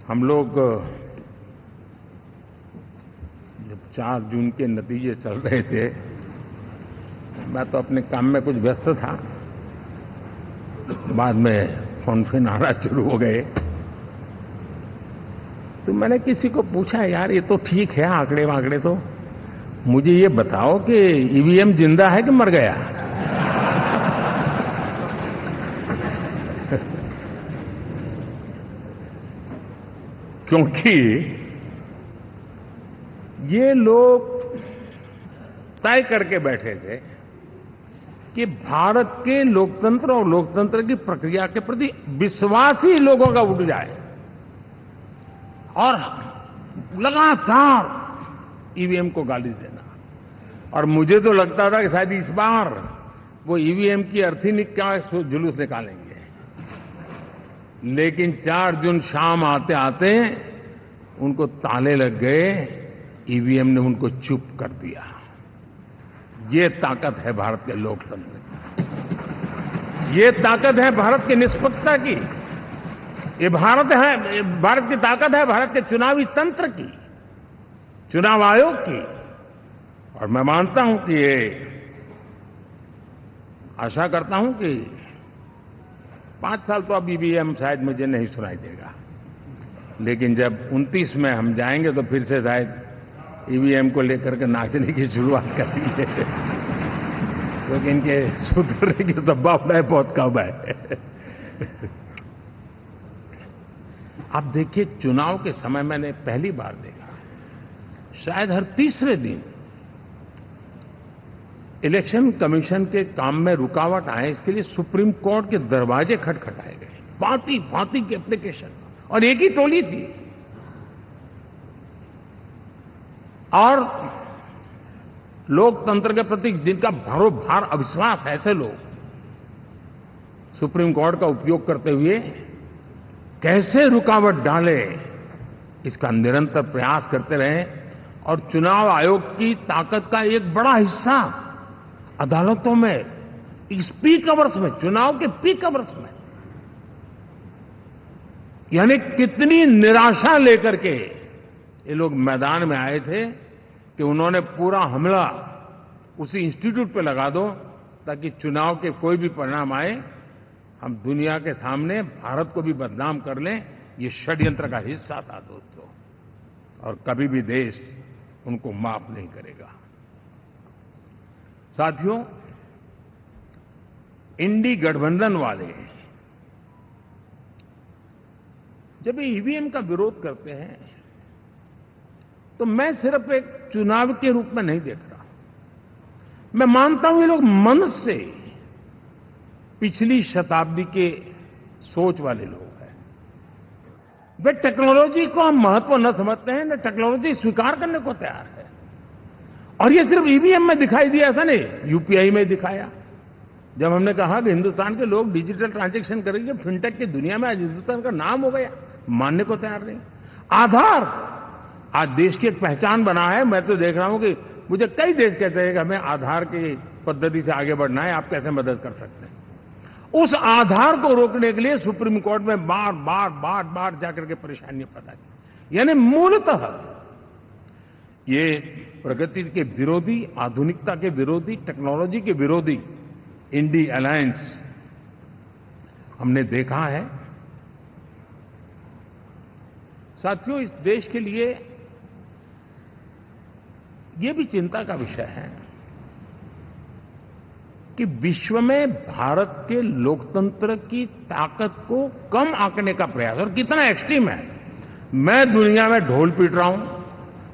हम लोग जब 4 जून के नतीजे चल रहे थे, मैं तो अपने काम में कुछ व्यस्त था। बाद में फोन आना शुरू हो गए, तो मैंने किसी को पूछा, यार ये तो ठीक है आंकड़े वांकड़े, तो मुझे ये बताओ कि ईवीएम जिंदा है कि मर गया? क्योंकि ये लोग तय करके बैठे थे कि भारत के लोकतंत्र और लोकतंत्र की प्रक्रिया के प्रति विश्वास ही लोगों का उठ जाए, और लगातार ईवीएम को गाली देना। और मुझे तो लगता था कि शायद इस बार वो ईवीएम की अर्थी का जुलूस निकालेंगे, लेकिन 4 जून शाम आते आते उनको ताले लग गए, ईवीएम ने उनको चुप कर दिया। ये ताकत है भारत के लोकतंत्र की, ये ताकत है भारत की निष्पक्षता की, ये भारत की ताकत है भारत के चुनावी तंत्र की, चुनाव आयोग की। और मैं मानता हूं कि ये आशा करता हूं कि 5 साल तो अब ईवीएम शायद मुझे नहीं सुनाई देगा, लेकिन जब 29 में हम जाएंगे तो फिर से शायद ईवीएम को लेकर के नाचने की शुरुआत करेंगे, क्योंकि इनके सुधरने की संभावना बहुत कम है। आप देखिए, चुनाव के समय मैंने पहली बार देखा, शायद हर तीसरे दिन इलेक्शन कमीशन के काम में रुकावट आए, इसके लिए सुप्रीम कोर्ट के दरवाजे खटखटाए गए, भांति भांति की एप्लीकेशन, और एक ही टोली थी। और लोकतंत्र के प्रति जिनका भरोभार अविश्वास है, ऐसे लोग सुप्रीम कोर्ट का उपयोग करते हुए कैसे रुकावट डाले, इसका निरंतर प्रयास करते रहे। और चुनाव आयोग की ताकत का एक बड़ा हिस्सा अदालतों में, इस पीक अवर्स में, चुनाव के पीक अवर्स में, यानी कितनी निराशा लेकर के ये लोग मैदान में आए थे कि उन्होंने पूरा हमला उसी इंस्टीट्यूट पे लगा दो, ताकि चुनाव के कोई भी परिणाम आए, हम दुनिया के सामने भारत को भी बदनाम कर लें। ये षड्यंत्र का हिस्सा था दोस्तों, और कभी भी देश उनको माफ नहीं करेगा। साथियों, इंडी गठबंधन वाले जब ईवीएम का विरोध करते हैं तो मैं सिर्फ एक चुनाव के रूप में नहीं देख रहा। मैं मानता हूं ये लोग मन से पिछली शताब्दी के सोच वाले लोग हैं। वे टेक्नोलॉजी को हम महत्व न समझते हैं, न टेक्नोलॉजी स्वीकार करने को तैयार है। और ये सिर्फ ईवीएम में दिखाई दिया, ऐसा नहीं, यूपीआई में दिखाया। जब हमने कहा कि हिंदुस्तान के लोग डिजिटल ट्रांजैक्शन करेंगे, फिनटेक की दुनिया में आज हिंदुस्तान का नाम हो गया, मानने को तैयार नहीं। आधार आज देश की एक पहचान बना है। मैं तो देख रहा हूं कि मुझे कई देश कहते हैं कि हमें आधार की पद्धति से आगे बढ़ना है, आप कैसे मदद कर सकते हैं। उस आधार को रोकने के लिए सुप्रीम कोर्ट में बार बार जाकर के परेशानियां पैदा की। यानी मूलतः ये प्रगति के विरोधी, आधुनिकता के विरोधी, टेक्नोलॉजी के विरोधी इंडी अलायंस हमने देखा है। साथियों, इस देश के लिए ये भी चिंता का विषय है कि विश्व में भारत के लोकतंत्र की ताकत को कम आंकने का प्रयास, और कितना एक्सट्रीम है। मैं दुनिया में ढोल पीट रहा हूं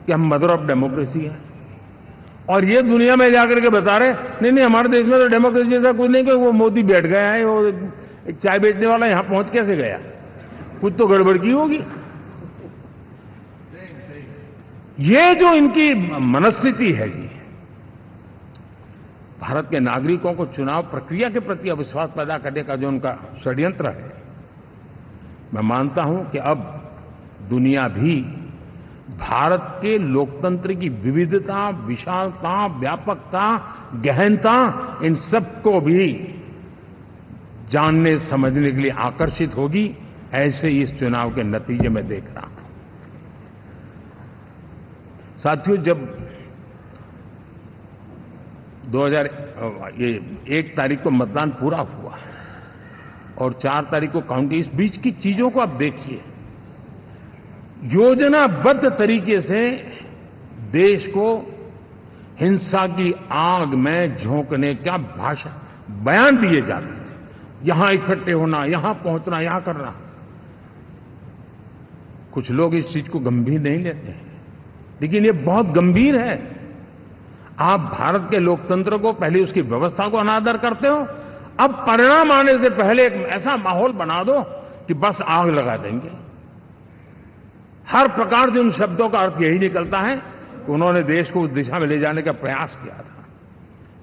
कि हम मदर ऑफ डेमोक्रेसी है, और ये दुनिया में जाकर के बता रहे नहीं हमारे देश में तो डेमोक्रेसी ऐसा कुछ नहीं, कि वो मोदी बैठ गया है, वो एक चाय बेचने वाला यहां पहुंच कैसे गया, कुछ तो गड़बड़ की होगी। ये जो इनकी मनस्थिति है जी, भारत के नागरिकों को चुनाव प्रक्रिया के प्रति अविश्वास पैदा करने का जो उनका षड्यंत्र है, मैं मानता हूं कि अब दुनिया भी भारत के लोकतंत्र की विविधता, विशालता, व्यापकता, गहनता, इन सबको भी जानने समझने के लिए आकर्षित होगी। ऐसे ही इस चुनाव के नतीजे में देख रहा हूं। साथियों, जब 1 तारीख को मतदान पूरा हुआ और 4 तारीख को काउंटिंग, इस बीच की चीजों को आप देखिए। योजनाबद्ध तरीके से देश को हिंसा की आग में झोंकने का बयान दिए जाते थे। यहां इकट्ठे होना, यहां पहुंचना, यहां करना। कुछ लोग इस चीज को गंभीर नहीं लेते हैं, लेकिन ये बहुत गंभीर है। आप भारत के लोकतंत्र को, पहले उसकी व्यवस्था को अनादर करते हो, अब परिणाम आने से पहले एक ऐसा माहौल बना दो कि बस आग लगा देंगे। हर प्रकार से उन शब्दों का अर्थ यही निकलता है कि उन्होंने देश को उस दिशा में ले जाने का प्रयास किया था।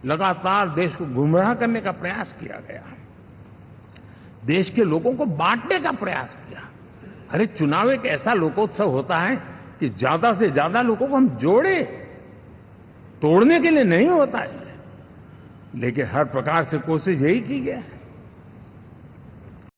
लगातार देश को गुमराह करने का प्रयास किया गया, देश के लोगों को बांटने का प्रयास किया। अरे, चुनाव एक ऐसा लोकोत्सव होता है कि ज्यादा से ज्यादा लोगों को हम जोड़े, तोड़ने के लिए नहीं होता है। लेकिन हर प्रकार से कोशिश यही की गई है।